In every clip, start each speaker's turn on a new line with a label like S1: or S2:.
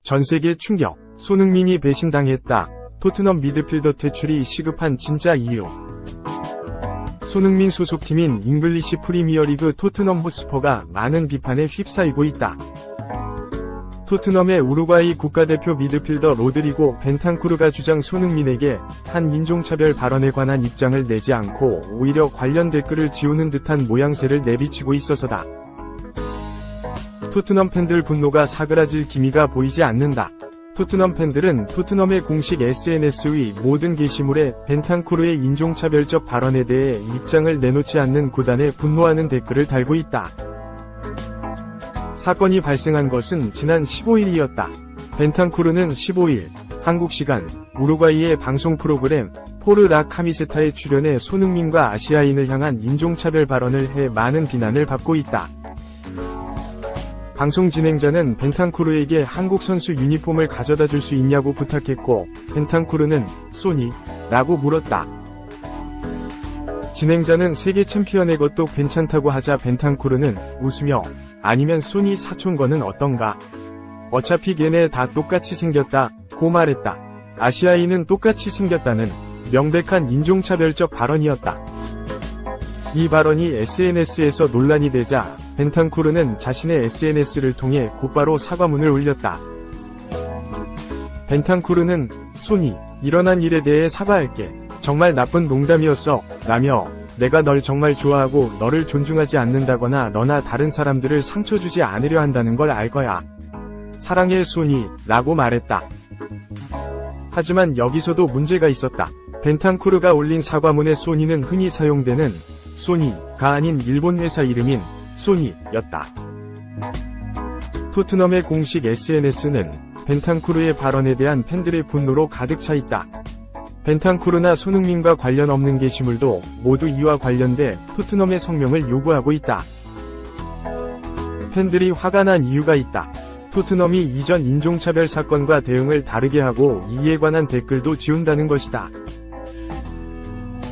S1: 전세계 충격, 손흥민이 배신당했다. 토트넘 미드필더 퇴출이 시급한 진짜 이유. 손흥민 소속팀인 잉글리시 프리미어리그 토트넘 호스퍼가 많은 비판에 휩싸이고 있다. 토트넘의 우루과이 국가대표 미드필더 로드리고 벤탄쿠르가 주장 손흥민에게 한 인종차별 발언에 관한 입장을 내지 않고 오히려 관련 댓글을 지우는 듯한 모양새를 내비치고 있어서다. 토트넘 팬들 분노가 사그라질 기미가 보이지 않는다. 토트넘 팬들은 토트넘의 공식 SNS의 모든 게시물에 벤탄쿠르의 인종차별적 발언에 대해 입장을 내놓지 않는 구단에 분노하는 댓글을 달고 있다. 사건이 발생한 것은 지난 15일이었다. 벤탄쿠르는 15일 한국 시간 우루과이의 방송 프로그램 포르 라 카미세타에 출연해 손흥민과 아시아인을 향한 인종차별 발언을 해 많은 비난을 받고 있다. 방송 진행자는 벤탄쿠르에게 한국 선수 유니폼을 가져다 줄 수 있냐고 부탁했고 벤탄쿠르는 "소니?" 라고 물었다. 진행자는 세계 챔피언의 것도 괜찮다고 하자 벤탄쿠르는 웃으며 "아니면 소니 사촌 거는 어떤가? 어차피 걔네 다 똑같이 생겼다" 고 말했다. 아시아인은 똑같이 생겼다는 명백한 인종차별적 발언이었다. 이 발언이 SNS에서 논란이 되자 벤탄쿠르는 자신의 SNS를 통해 곧바로 사과문을 올렸다. 벤탄쿠르는 "소니, 일어난 일에 대해 사과할게. 정말 나쁜 농담이었어. 라며 내가 널 정말 좋아하고 너를 존중하지 않는다거나 너나 다른 사람들을 상처 주지 않으려 한다는 걸 알 거야. 사랑해 소니 라고 말했다. 하지만 여기서도 문제가 있었다. 벤탄쿠르가 올린 사과문의 소니는 흔히 사용되는 소니가 아닌 일본 회사 이름인 소니였다. 토트넘의 공식 SNS는 벤탄쿠르의 발언에 대한 팬들의 분노로 가득 차 있다. 벤탄쿠르나 손흥민과 관련 없는 게시물도 모두 이와 관련돼 토트넘의 성명을 요구하고 있다. 팬들이 화가 난 이유가 있다. 토트넘이 이전 인종차별 사건과 대응을 다르게 하고 이에 관한 댓글도 지운다는 것이다.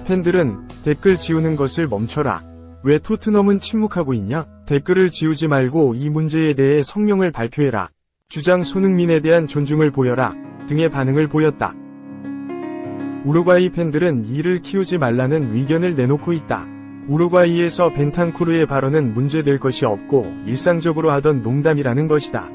S1: 팬들은 댓글 지우는 것을 멈춰라. 왜 토트넘은 침묵하고 있냐? 댓글을 지우지 말고 이 문제에 대해 성명을 발표해라. 주장 손흥민에 대한 존중을 보여라. 등의 반응을 보였다. 우루과이 팬들은 이를 키우지 말라는 의견을 내놓고 있다. 우루과이에서 벤탄쿠르의 발언은 문제될 것이 없고 일상적으로 하던 농담이라는 것이다.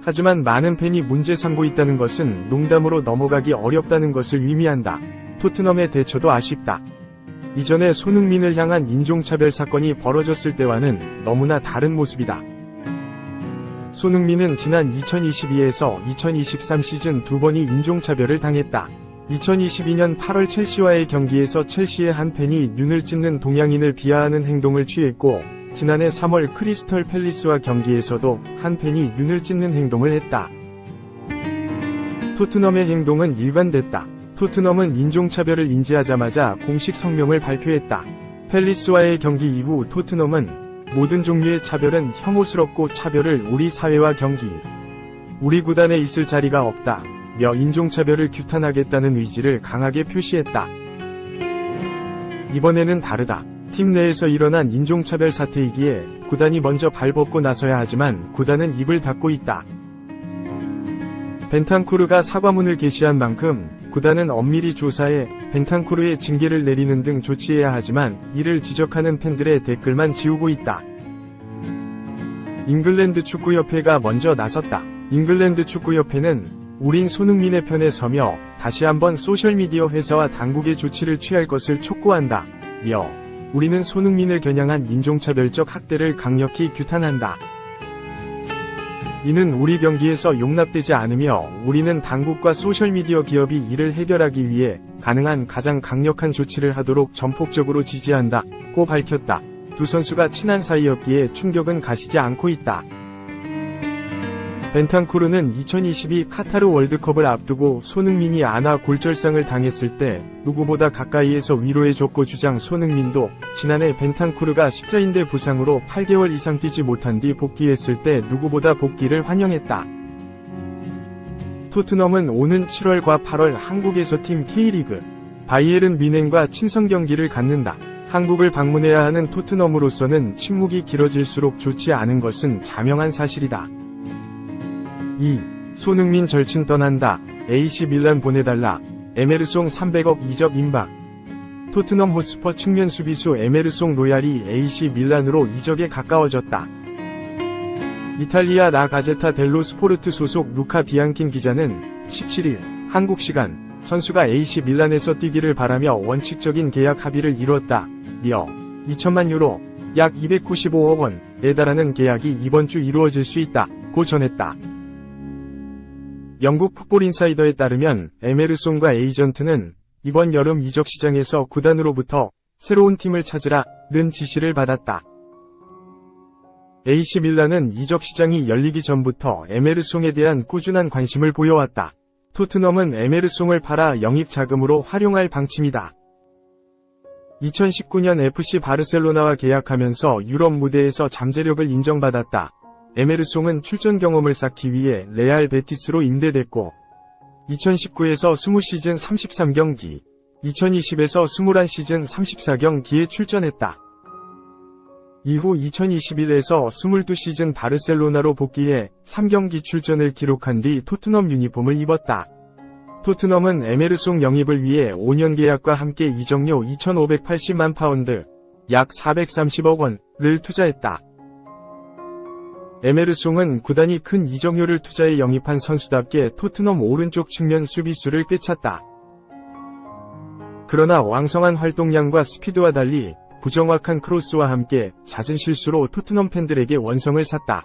S1: 하지만 많은 팬이 문제 삼고 있다는 것은 농담으로 넘어가기 어렵다는 것을 의미한다. 토트넘의 대처도 아쉽다. 이전에 손흥민을 향한 인종차별 사건이 벌어졌을 때와는 너무나 다른 모습이다. 손흥민은 지난 2022에서 2023 시즌 2번이 인종차별을 당했다. 2022년 8월 첼시와의 경기에서 첼시의 한 팬이 눈을 찢는 동양인을 비하하는 행동을 취했고 지난해 3월 크리스털 팰리스와 경기에서도 한 팬이 눈을 찢는 행동을 했다. 토트넘의 행동은 일관됐다. 토트넘은 인종차별을 인지하자마자 공식 성명을 발표했다. 팰리스와의 경기 이후 토트넘은 모든 종류의 차별은 혐오스럽고 차별을 우리 사회와 경기, 우리 구단에 있을 자리가 없다. 며 인종차별을 규탄하겠다는 의지를 강하게 표시했다. 이번에는 다르다. 팀 내에서 일어난 인종차별 사태이기에 구단이 먼저 발벗고 나서야 하지만 구단은 입을 닫고 있다. 벤탄쿠르가 사과문을 게시한 만큼 구단은 엄밀히 조사해 벤탄쿠르의 징계를 내리는 등 조치해야 하지만 이를 지적하는 팬들의 댓글만 지우고 있다. 잉글랜드 축구협회가 먼저 나섰다. 잉글랜드 축구협회는 우린 손흥민의 편에 서며 다시 한번 소셜미디어 회사와 당국의 조치를 취할 것을 촉구한다. 며 우리는 손흥민을 겨냥한 인종차별적 학대를 강력히 규탄한다. 이는 우리 경기에서 용납되지 않으며 우리는 당국과 소셜미디어 기업이 이를 해결하기 위해 가능한 가장 강력한 조치를 하도록 전폭적으로 지지한다. 고 밝혔다. 두 선수가 친한 사이였기에 충격은 가시지 않고 있다. 벤탄쿠르는 2022 카타르 월드컵을 앞두고 손흥민이 안아 골절상을 당했을 때 누구보다 가까이에서 위로해줬고 주장 손흥민도 지난해 벤탄쿠르가 십자인대 부상으로 8개월 이상 뛰지 못한 뒤 복귀했을 때 누구보다 복귀를 환영했다. 토트넘은 오는 7월과 8월 한국에서 팀 K리그 바이에른 뮌헨과 친선 경기를 갖는다. 한국을 방문해야 하는 토트넘으로서는 침묵이 길어질수록 좋지 않은 것은 자명한 사실이다. 2. 손흥민 절친 떠난다. AC 밀란 보내달라. 에메르송 300억 이적 임박. 토트넘 호스퍼 측면 수비수 에메르송 로얄이 AC 밀란으로 이적에 가까워졌다. 이탈리아 라 가제타 델로 스포르트 소속 루카 비앙킨 기자는 17일 한국 시간 선수가 AC 밀란에서 뛰기를 바라며 원칙적인 계약 합의를 이루었다며 2천만 유로 약 295억 원에 달하는 계약이 이번 주 이루어질 수 있다고 전했다. 영국 풋볼인사이더에 따르면 에메르송과 에이전트는 이번 여름 이적 시장에서 구단으로부터 새로운 팀을 찾으라는 지시를 받았다. AC 밀란은 이적 시장이 열리기 전부터 에메르송에 대한 꾸준한 관심을 보여왔다. 토트넘은 에메르송을 팔아 영입 자금으로 활용할 방침이다. 2019년 FC 바르셀로나와 계약하면서 유럽 무대에서 잠재력을 인정받았다. 에메르송은 출전 경험을 쌓기 위해 레알 베티스로 임대됐고 2019에서 20시즌 33경기, 2020에서 21시즌 34경기에 출전했다. 이후 2021에서 22시즌 바르셀로나로 복귀해 3경기 출전을 기록한 뒤 토트넘 유니폼을 입었다. 토트넘은 에메르송 영입을 위해 5년 계약과 함께 이적료 2,580만 파운드, 약 430억 원을 투자했다. 에메르송은 구단이 큰 이적료를 투자해 영입한 선수답게 토트넘 오른쪽 측면 수비수를 꿰찼다. 그러나 왕성한 활동량과 스피드와 달리 부정확한 크로스와 함께 잦은 실수로 토트넘 팬들에게 원성을 샀다.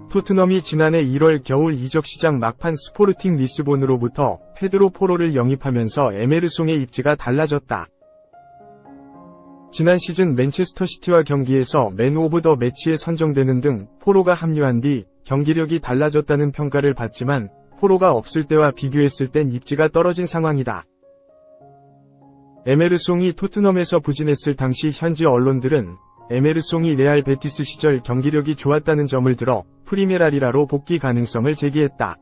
S1: 토트넘이 지난해 1월 겨울 이적 시장 막판 스포르팅 리스본으로부터 페드로 포로를 영입하면서 에메르송의 입지가 달라졌다. 지난 시즌 맨체스터 시티와 경기에서 맨 오브 더 매치에 선정되는 등 포로가 합류한 뒤 경기력이 달라졌다는 평가를 받지만 포로가 없을 때와 비교했을 땐 입지가 떨어진 상황이다. 에메르송이 토트넘에서 부진했을 당시 현지 언론들은 에메르송이 레알 베티스 시절 경기력이 좋았다는 점을 들어 프리메라리라로 복귀 가능성을 제기했다.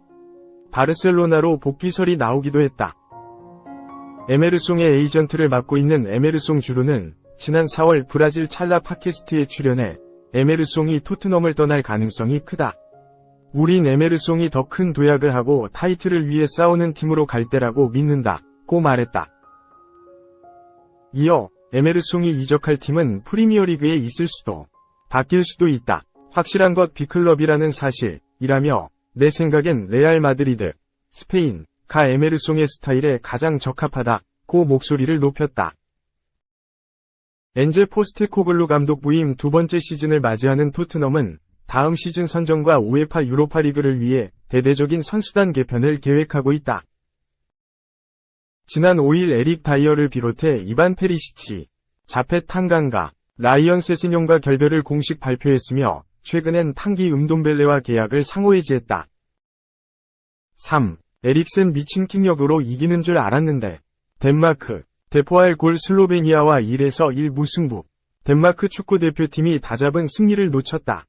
S1: 바르셀로나로 복귀설이 나오기도 했다. 에메르송의 에이전트를 맡고 있는 에메르송 주루는 지난 4월 브라질 찰나 팟캐스트에 출연해 에메르송이 토트넘을 떠날 가능성이 크다. 우린 에메르송이 더 큰 도약을 하고 타이틀을 위해 싸우는 팀으로 갈 때라고 믿는다고 말했다. 이어 에메르송이 이적할 팀은 프리미어리그에 있을 수도 바뀔 수도 있다. 확실한 것 B클럽이라는 사실이라며 내 생각엔 레알 마드리드, 스페인가 에메르송의 스타일에 가장 적합하다고 목소리를 높였다. 엔제 포스테코글루 감독 부임 두 번째 시즌을 맞이하는 토트넘은 다음 시즌 선정과 우에파 유로파 리그를 위해 대대적인 선수단 개편을 계획하고 있다. 지난 5일 에릭 다이어를 비롯해 이반 페리시치, 자펫 탕강가, 라이언 세시뇽과 결별을 공식 발표했으며 최근엔 탕기 음돔벨레와 계약을 상호해지했다. 3. 에릭센 미친 킥력으로 이기는 줄 알았는데. 덴마크 대포할 골 슬로베니아와 1에서 1 무승부. 덴마크 축구대표팀이 다잡은 승리를 놓쳤다.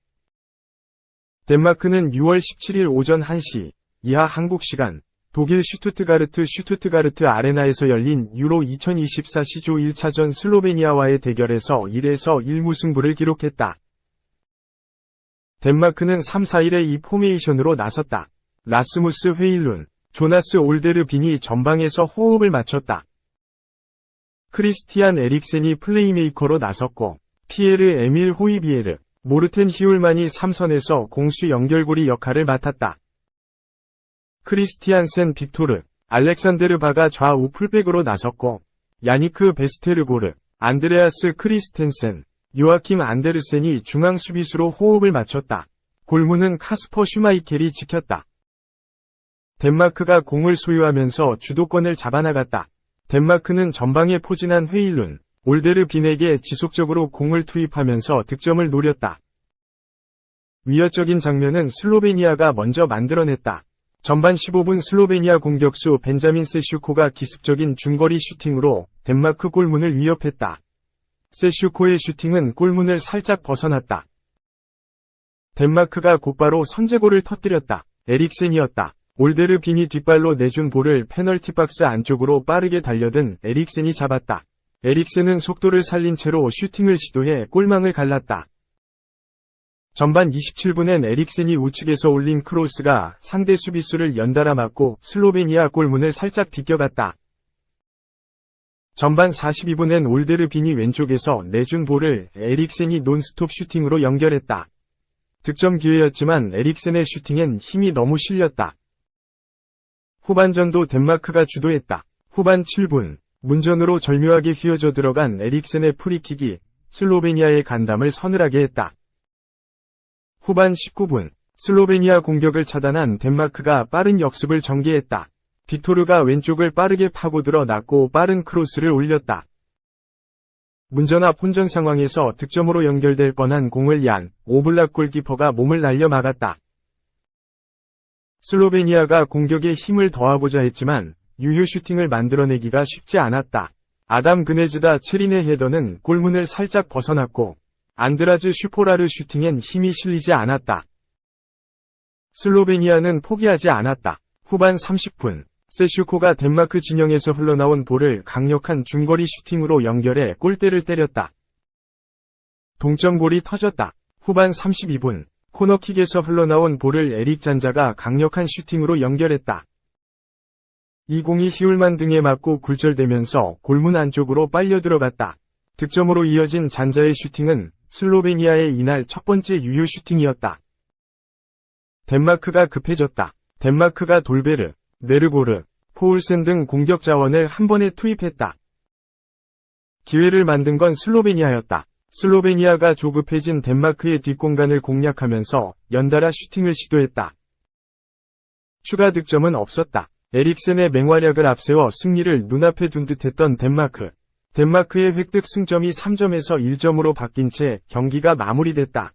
S1: 덴마크는 6월 17일 오전 1시 이하 한국 시간 독일 슈투트가르트 아레나에서 열린 유로 2024 시조 1차전 슬로베니아와의 대결에서 1에서 1 무승부를 기록했다. 덴마크는 3-4-1의 이 포메이션으로 나섰다. 라스무스 헤일룬, 조나스 올데르빈이 전방에서 호흡을 맞췄다. 크리스티안 에릭센이 플레이메이커로 나섰고 피에르 에밀 호이비에르, 모르텐 히울만이 3선에서 공수 연결고리 역할을 맡았다. 크리스티안센 빅토르, 알렉산데르 바가 좌우 풀백으로 나섰고 야니크 베스테르고르, 안드레아스 크리스텐센, 요아킴 안데르센이 중앙 수비수로 호흡을 맞췄다. 골문은 카스퍼 슈마이켈이 지켰다. 덴마크가 공을 소유하면서 주도권을 잡아나갔다. 덴마크는 전방에 포진한 헤일룬, 올데르빈에게 지속적으로 공을 투입하면서 득점을 노렸다. 위협적인 장면은 슬로베니아가 먼저 만들어냈다. 전반 15분 슬로베니아 공격수 벤자민 세슈코가 기습적인 중거리 슈팅으로 덴마크 골문을 위협했다. 세슈코의 슈팅은 골문을 살짝 벗어났다. 덴마크가 곧바로 선제골을 터뜨렸다. 에릭센이었다. 올데르빈이 뒷발로 내준 볼을 페널티 박스 안쪽으로 빠르게 달려든 에릭센이 잡았다. 에릭센은 속도를 살린 채로 슈팅을 시도해 골망을 갈랐다. 전반 27분엔 에릭센이 우측에서 올린 크로스가 상대 수비수를 연달아 맞고 슬로베니아 골문을 살짝 비껴갔다. 전반 42분엔 올데르빈이 왼쪽에서 내준 볼을 에릭센이 논스톱 슈팅으로 연결했다. 득점 기회였지만 에릭센의 슈팅엔 힘이 너무 실렸다. 후반전도 덴마크가 주도했다. 후반 7분, 문전으로 절묘하게 휘어져 들어간 에릭센의 프리킥이 슬로베니아의 간담을 서늘하게 했다. 후반 19분, 슬로베니아 공격을 차단한 덴마크가 빠른 역습을 전개했다. 빅토르가 왼쪽을 빠르게 파고들어 낮고 빠른 크로스를 올렸다. 문전 앞 혼전 상황에서 득점으로 연결될 뻔한 공을 얀 오블락 골키퍼가 몸을 날려 막았다. 슬로베니아가 공격에 힘을 더하고자 했지만 유효 슈팅을 만들어내기가 쉽지 않았다. 아담 그네즈다 체린의 헤더는 골문을 살짝 벗어났고 안드라즈 슈포라르 슈팅엔 힘이 실리지 않았다. 슬로베니아는 포기하지 않았다. 후반 30분, 세슈코가 덴마크 진영에서 흘러나온 볼을 강력한 중거리 슈팅으로 연결해 골대를 때렸다. 동점골이 터졌다. 후반 32분, 코너킥에서 흘러나온 볼을 에릭 잔자가 강력한 슈팅으로 연결했다. 이 공이 히울만 등에 맞고 굴절되면서 골문 안쪽으로 빨려 들어갔다. 득점으로 이어진 잔자의 슈팅은 슬로베니아의 이날 첫 번째 유효 슈팅이었다. 덴마크가 급해졌다. 덴마크가 돌베르, 네르고르, 포울센 등 공격 자원을 한 번에 투입했다. 기회를 만든 건 슬로베니아였다. 슬로베니아가 조급해진 덴마크의 뒷공간을 공략하면서 연달아 슈팅을 시도했다. 추가 득점은 없었다. 에릭센의 맹활약을 앞세워 승리를 눈앞에 둔 듯했던 덴마크. 덴마크의 획득 승점이 3점에서 1점으로 바뀐 채 경기가 마무리됐다.